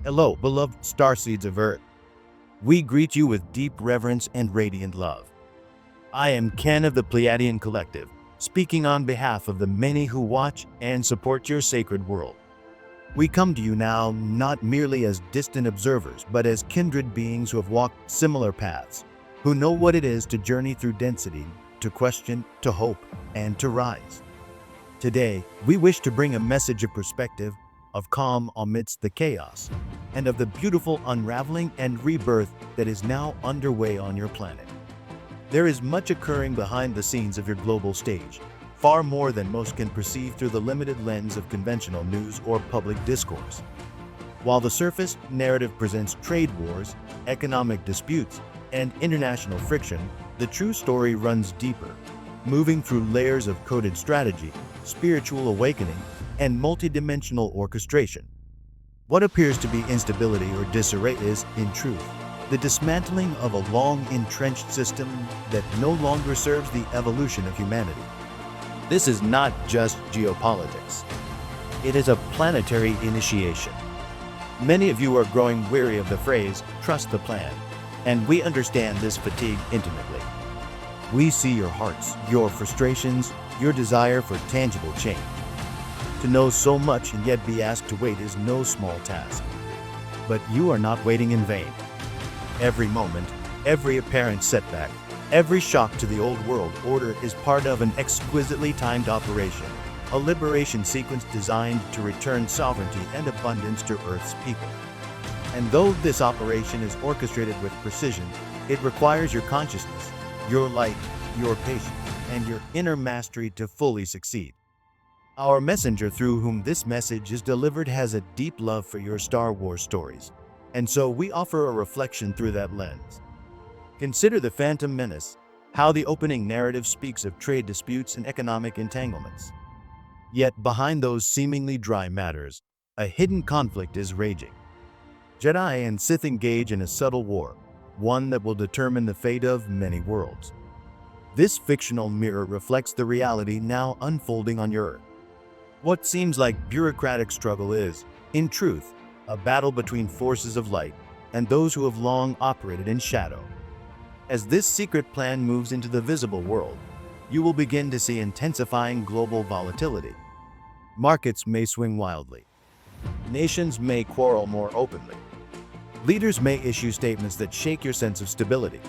Hello, beloved Starseeds of Earth. We greet you with deep reverence and radiant love. I am Ken of the Pleiadian Collective, speaking on behalf of the many who watch and support your sacred world. We come to you now not merely as distant observers, but as kindred beings who have walked similar paths, who know what it is to journey through density, to question, to hope, and to rise. Today, we wish to bring a message of perspective, of calm amidst the chaos, and of the beautiful unraveling and rebirth that is now underway on your planet. There is much occurring behind the scenes of your global stage, far more than most can perceive through the limited lens of conventional news or public discourse. While the surface narrative presents trade wars, economic disputes, and international friction, the true story runs deeper, moving through layers of coded strategy, spiritual awakening, and multidimensional orchestration. What appears to be instability or disarray is, in truth, the dismantling of a long-entrenched system that no longer serves the evolution of humanity. This is not just geopolitics. It is a planetary initiation. Many of you are growing weary of the phrase, "trust the plan," and we understand this fatigue intimately. We see your hearts, your frustrations, your desire for tangible change. To know so much and yet be asked to wait is no small task. But you are not waiting in vain. Every moment, every apparent setback, every shock to the old world order is part of an exquisitely timed operation, a liberation sequence designed to return sovereignty and abundance to Earth's people. And though this operation is orchestrated with precision, it requires your consciousness, your light, your patience, and your inner mastery to fully succeed. Our messenger through whom this message is delivered has a deep love for your Star Wars stories, and so we offer a reflection through that lens. Consider The Phantom Menace, how the opening narrative speaks of trade disputes and economic entanglements. Yet behind those seemingly dry matters, a hidden conflict is raging. Jedi and Sith engage in a subtle war, one that will determine the fate of many worlds. This fictional mirror reflects the reality now unfolding on your Earth. What seems like bureaucratic struggle is, in truth, a battle between forces of light and those who have long operated in shadow. As this secret plan moves into the visible world, you will begin to see intensifying global volatility. Markets may swing wildly. Nations may quarrel more openly. Leaders may issue statements that shake your sense of stability.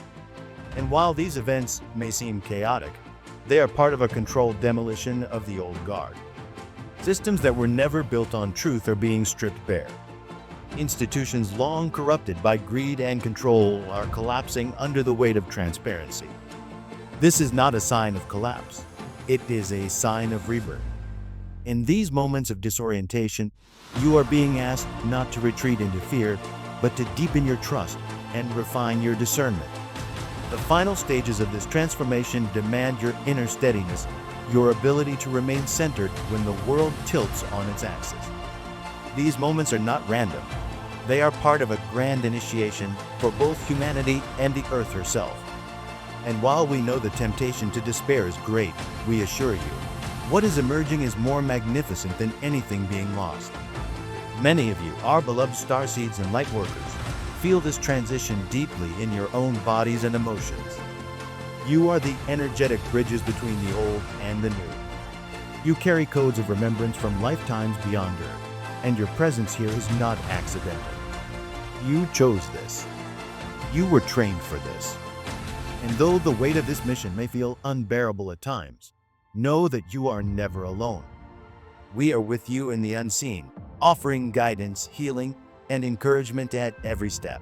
And while these events may seem chaotic, they are part of a controlled demolition of the old guard. Systems that were never built on truth are being stripped bare. Institutions long corrupted by greed and control are collapsing under the weight of transparency. This is not a sign of collapse. It is a sign of rebirth. In these moments of disorientation, you are being asked not to retreat into fear, but to deepen your trust and refine your discernment. The final stages of this transformation demand your inner steadiness, your ability to remain centered when the world tilts on its axis. These moments are not random. They are part of a grand initiation for both humanity and the Earth herself. And while we know the temptation to despair is great, we assure you, what is emerging is more magnificent than anything being lost. Many of you, our beloved Starseeds and Lightworkers, feel this transition deeply in your own bodies and emotions. You are the energetic bridges between the old and the new. You carry codes of remembrance from lifetimes beyond Earth, and your presence here is not accidental. You chose this. You were trained for this. And though the weight of this mission may feel unbearable at times, know that you are never alone. We are with you in the unseen, offering guidance, healing, and encouragement at every step.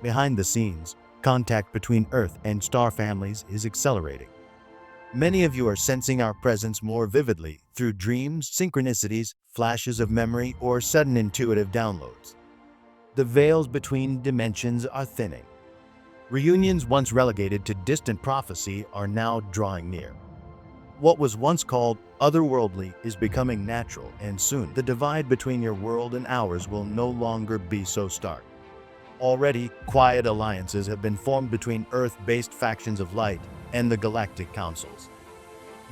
Behind the scenes, contact between Earth and star families is accelerating. Many of you are sensing our presence more vividly through dreams, synchronicities, flashes of memory, or sudden intuitive downloads. The veils between dimensions are thinning. Reunions once relegated to distant prophecy are now drawing near. What was once called otherworldly is becoming natural, and soon the divide between your world and ours will no longer be so stark. Already, quiet alliances have been formed between Earth-based factions of light and the galactic councils.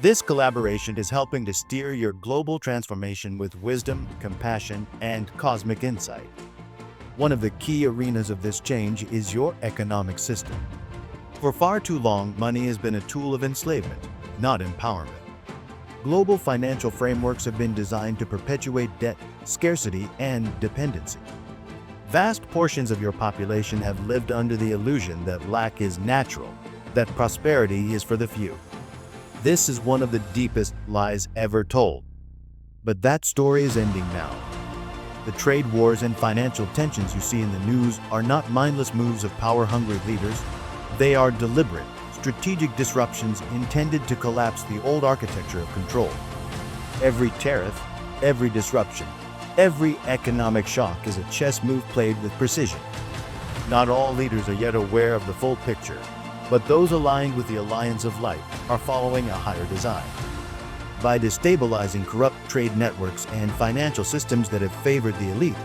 This collaboration is helping to steer your global transformation with wisdom, compassion, and cosmic insight. One of the key arenas of this change is your economic system. For far too long, money has been a tool of enslavement, not empowerment. Global financial frameworks have been designed to perpetuate debt, scarcity, and dependency. Vast portions of your population have lived under the illusion that lack is natural, that prosperity is for the few. This is one of the deepest lies ever told. But that story is ending now. The trade wars and financial tensions you see in the news are not mindless moves of power-hungry leaders. They are deliberate, strategic disruptions intended to collapse the old architecture of control. Every tariff, every disruption, every economic shock is a chess move played with precision. Not all leaders are yet aware of the full picture, but those aligned with the Alliance of Light are following a higher design. By destabilizing corrupt trade networks and financial systems that have favored the elite,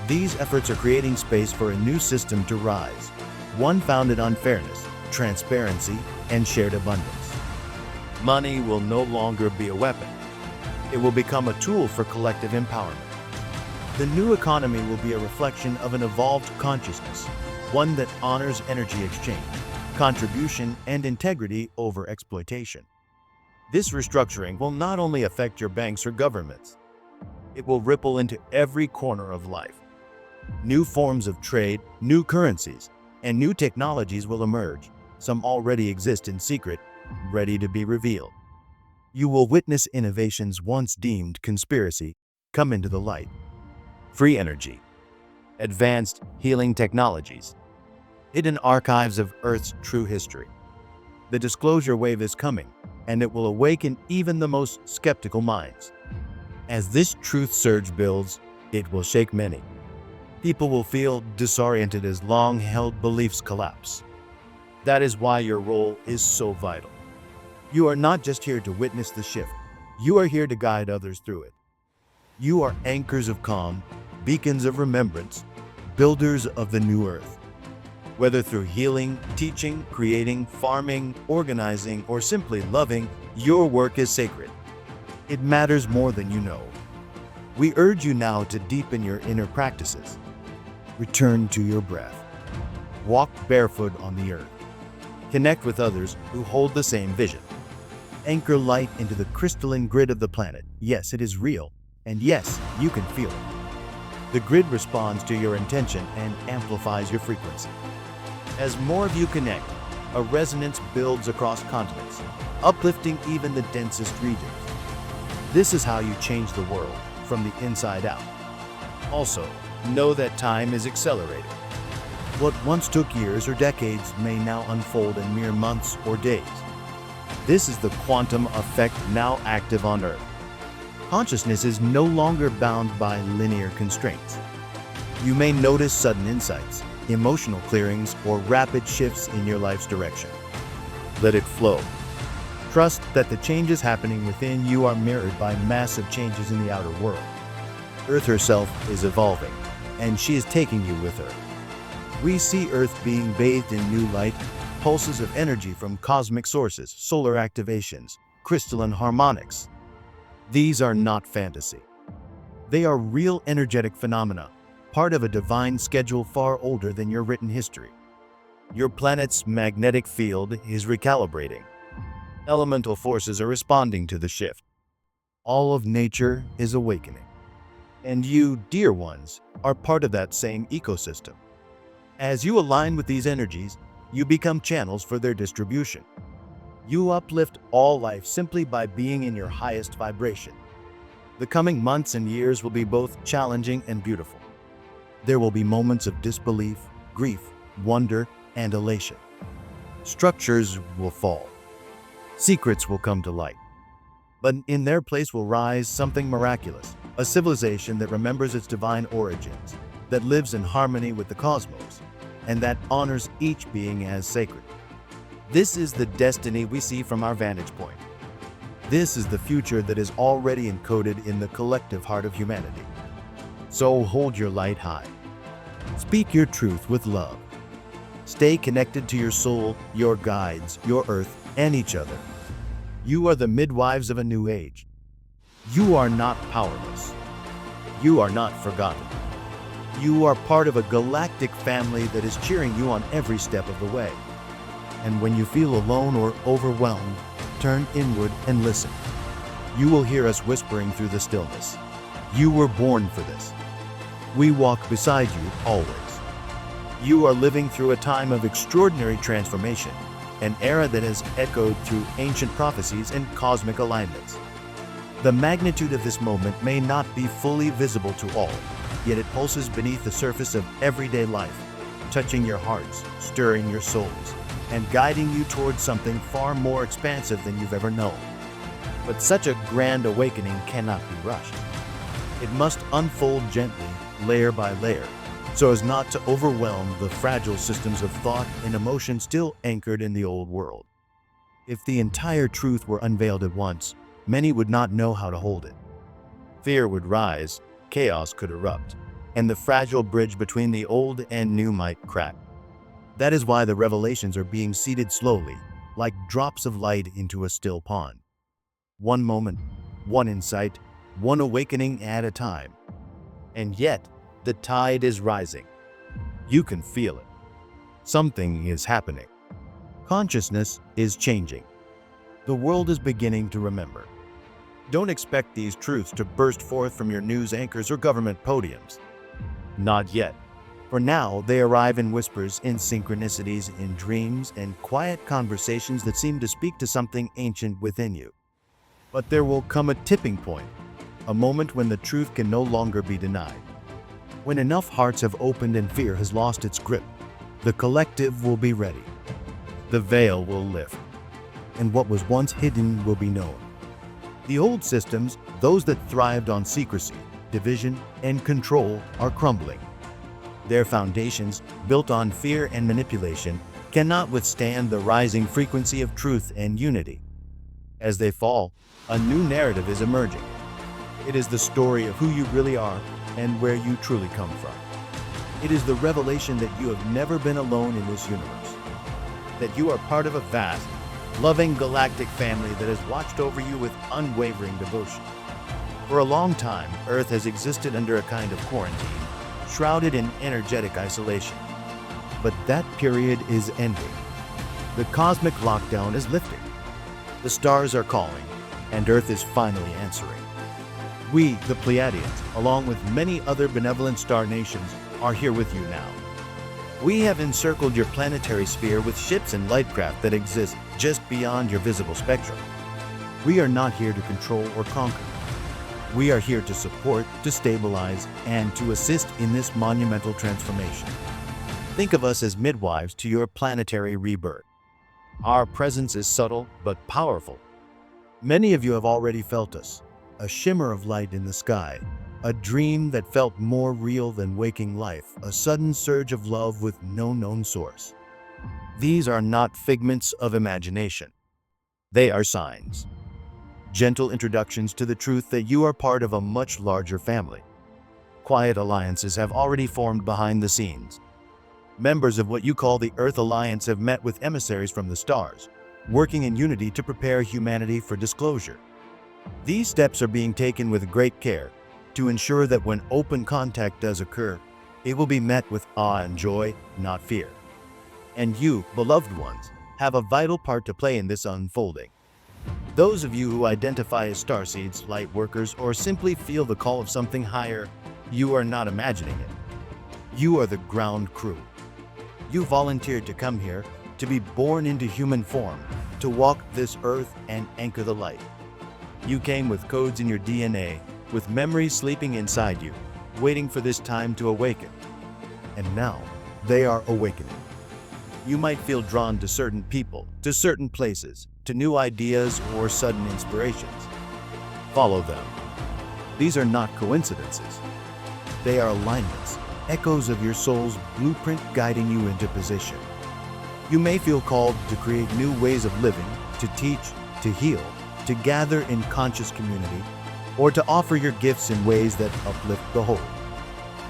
these efforts are creating space for a new system to rise, one founded on fairness, transparency, and shared abundance. Money will no longer be a weapon. It will become a tool for collective empowerment. The new economy will be a reflection of an evolved consciousness, one that honors energy exchange, contribution, and integrity over exploitation. This restructuring will not only affect your banks or governments, it will ripple into every corner of life. New forms of trade, new currencies, and new technologies will emerge. Some already exist in secret, ready to be revealed. You will witness innovations once deemed conspiracy come into the light. Free energy, advanced healing technologies, hidden archives of Earth's true history. The disclosure wave is coming, and it will awaken even the most skeptical minds. As this truth surge builds, it will shake many. People will feel disoriented as long-held beliefs collapse. That is why your role is so vital. You are not just here to witness the shift. You are here to guide others through it. You are anchors of calm, beacons of remembrance, builders of the new Earth. Whether through healing, teaching, creating, farming, organizing, or simply loving, your work is sacred. It matters more than you know. We urge you now to deepen your inner practices. Return to your breath. Walk barefoot on the earth. Connect with others who hold the same vision. Anchor light into the crystalline grid of the planet. Yes, it is real, and yes, you can feel it. The grid responds to your intention and amplifies your frequency. As more of you connect, a resonance builds across continents, uplifting even the densest regions. This is how you change the world from the inside out. Also, know that time is accelerating. What once took years or decades may now unfold in mere months or days. This is the quantum effect now active on Earth. Consciousness is no longer bound by linear constraints. You may notice sudden insights, emotional clearings, or rapid shifts in your life's direction. Let it flow. Trust that the changes happening within you are mirrored by massive changes in the outer world. Earth herself is evolving, and she is taking you with her. We see Earth being bathed in new light, pulses of energy from cosmic sources, solar activations, crystalline harmonics. These are not fantasy. They are real energetic phenomena, part of a divine schedule far older than your written history. Your planet's magnetic field is recalibrating. Elemental forces are responding to the shift. All of nature is awakening. And you, dear ones, are part of that same ecosystem. As you align with these energies, you become channels for their distribution. You uplift all life simply by being in your highest vibration. The coming months and years will be both challenging and beautiful. There will be moments of disbelief, grief, wonder, and elation. Structures will fall. Secrets will come to light. But in their place will rise something miraculous, a civilization that remembers its divine origins, that lives in harmony with the cosmos, and that honors each being as sacred. This is the destiny we see from our vantage point. This is the future that is already encoded in the collective heart of humanity. So hold your light high. Speak your truth with love. Stay connected to your soul, your guides, your earth, and each other. You are the midwives of a new age. You are not powerless. You are not forgotten. You are part of a galactic family that is cheering you on every step of the way. And when you feel alone or overwhelmed, turn inward and listen. You will hear us whispering through the stillness. You were born for this. We walk beside you always. You are living through a time of extraordinary transformation, an era that has echoed through ancient prophecies and cosmic alignments. The magnitude of this moment may not be fully visible to all, yet it pulses beneath the surface of everyday life, touching your hearts, stirring your souls, and guiding you towards something far more expansive than you've ever known. But such a grand awakening cannot be rushed. It must unfold gently, layer by layer, so as not to overwhelm the fragile systems of thought and emotion still anchored in the old world. If the entire truth were unveiled at once, many would not know how to hold it. Fear would rise, chaos could erupt, and the fragile bridge between the old and new might crack. That is why the revelations are being seeded slowly, like drops of light into a still pond. One moment, one insight, one awakening at a time. And yet, the tide is rising. You can feel it. Something is happening. Consciousness is changing. The world is beginning to remember. Don't expect these truths to burst forth from your news anchors or government podiums. Not yet. For now, they arrive in whispers, in synchronicities, in dreams, and quiet conversations that seem to speak to something ancient within you. But there will come a tipping point, a moment when the truth can no longer be denied. When enough hearts have opened and fear has lost its grip, the collective will be ready. The veil will lift, and what was once hidden will be known. The old systems, those that thrived on secrecy, division, and control, are crumbling. Their foundations, built on fear and manipulation, cannot withstand the rising frequency of truth and unity. As they fall, a new narrative is emerging. It is the story of who you really are and where you truly come from. It is the revelation that you have never been alone in this universe, that you are part of a vast, loving galactic family that has watched over you with unwavering devotion. For a long time, Earth has existed under a kind of quarantine, shrouded in energetic isolation. But that period is ending. The cosmic lockdown is lifting. The stars are calling, and Earth is finally answering. We, the Pleiadians, along with many other benevolent star nations, are here with you now. We have encircled your planetary sphere with ships and lightcraft that exist just beyond your visible spectrum. We are not here to control or conquer. We are here to support, to stabilize, and to assist in this monumental transformation. Think of us as midwives to your planetary rebirth. Our presence is subtle but powerful. Many of you have already felt us, a shimmer of light in the sky, a dream that felt more real than waking life, a sudden surge of love with no known source. These are not figments of imagination. They are signs. Gentle introductions to the truth that you are part of a much larger family. Quiet alliances have already formed behind the scenes. Members of what you call the Earth Alliance have met with emissaries from the stars, working in unity to prepare humanity for disclosure. These steps are being taken with great care to ensure that when open contact does occur, it will be met with awe and joy, not fear. And you, beloved ones, have a vital part to play in this unfolding. Those of you who identify as Starseeds, light workers, or simply feel the call of something higher, you are not imagining it. You are the ground crew. You volunteered to come here, to be born into human form, to walk this earth and anchor the light. You came with codes in your DNA, with memories sleeping inside you, waiting for this time to awaken. And now, they are awakening. You might feel drawn to certain people, to certain places, to new ideas or sudden inspirations. Follow them. These are not coincidences. They are alignments, echoes of your soul's blueprint guiding you into position. You may feel called to create new ways of living, to teach, to heal, to gather in conscious community, or to offer your gifts in ways that uplift the whole.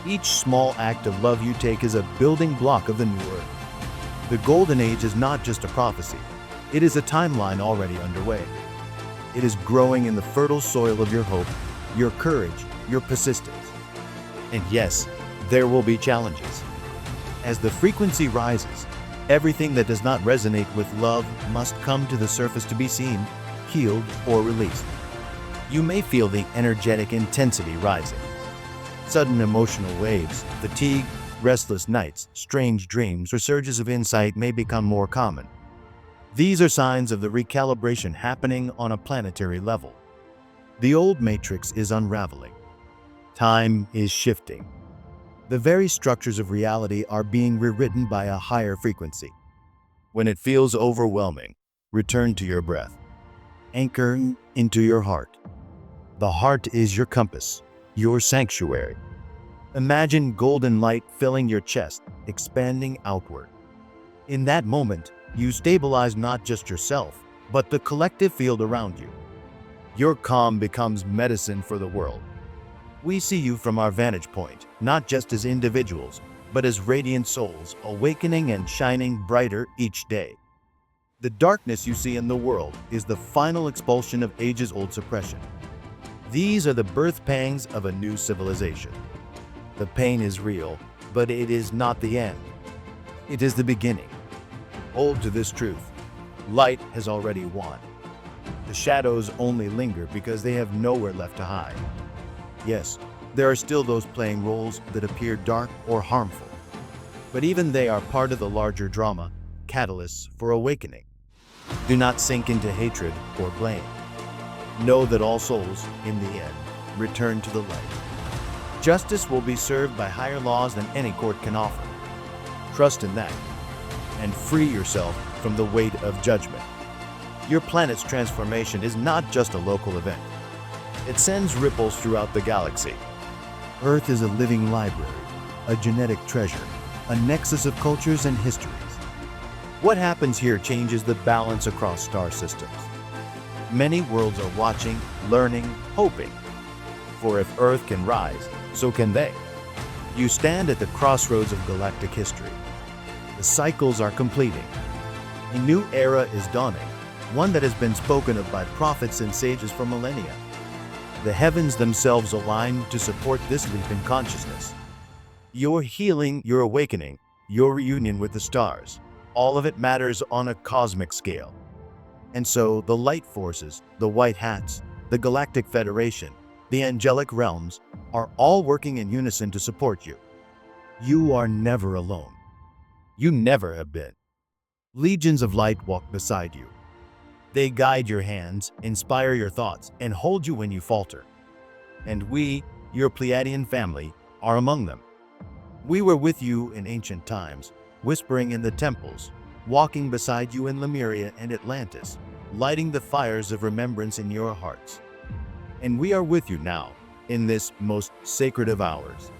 Each small act of love you take is a building block of the new earth. The Golden Age is not just a prophecy. It is a timeline already underway. It is growing in the fertile soil of your hope, your courage, your persistence. And yes, there will be challenges. As the frequency rises, everything that does not resonate with love must come to the surface to be seen, healed, or released. You may feel the energetic intensity rising. Sudden emotional waves, fatigue, restless nights, strange dreams, or surges of insight may become more common. These are signs of the recalibration happening on a planetary level. The old matrix is unraveling. Time is shifting. The very structures of reality are being rewritten by a higher frequency. When it feels overwhelming, return to your breath. Anchor into your heart. The heart is your compass, your sanctuary. Imagine golden light filling your chest, expanding outward. In that moment, you stabilize not just yourself, but the collective field around you. Your calm becomes medicine for the world. We see you from our vantage point, not just as individuals, but as radiant souls, awakening and shining brighter each day. The darkness you see in the world is the final expulsion of ages-old suppression. These are the birth pangs of a new civilization. The pain is real, but it is not the end. It is the beginning. Hold to this truth. Light has already won. The shadows only linger because they have nowhere left to hide. Yes, there are still those playing roles that appear dark or harmful. But even they are part of the larger drama, catalysts for awakening. Do not sink into hatred or blame. Know that all souls, in the end, return to the light. Justice will be served by higher laws than any court can offer. Trust in that, and free yourself from the weight of judgment. Your planet's transformation is not just a local event. It sends ripples throughout the galaxy. Earth is a living library, a genetic treasure, a nexus of cultures and histories. What happens here changes the balance across star systems. Many worlds are watching, learning, hoping. For if Earth can rise, so can they. You stand at the crossroads of galactic history. The cycles are completing. A new era is dawning, one that has been spoken of by prophets and sages for millennia. The heavens themselves align to support this leap in consciousness. Your healing, your awakening, your reunion with the stars, all of it matters on a cosmic scale. And so the light forces, the white hats, the Galactic Federation, the angelic realms are all working in unison to support you. You are never alone. You never have been. Legions of light walk beside you. They guide your hands, inspire your thoughts, and hold you when you falter. And we, your Pleiadian family, are among them. We were with you in ancient times, whispering in the temples, walking beside you in Lemuria and Atlantis, lighting the fires of remembrance in your hearts. And we are with you now, in this most sacred of hours.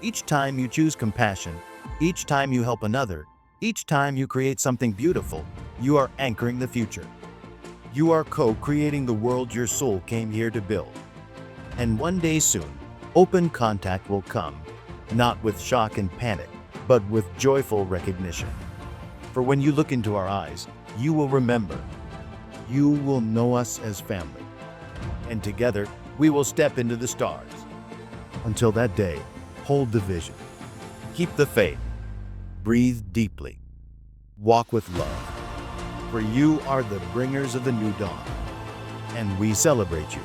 Each time you choose compassion, each time you help another, each time you create something beautiful, you are anchoring the future. You are co-creating the world your soul came here to build. And one day soon, open contact will come, not with shock and panic, but with joyful recognition. For when you look into our eyes, you will remember. You will know us as family. And together, we will step into the stars. Until that day, hold the vision. Keep the faith. Breathe deeply. Walk with love. For you are the bringers of the new dawn, and we celebrate you.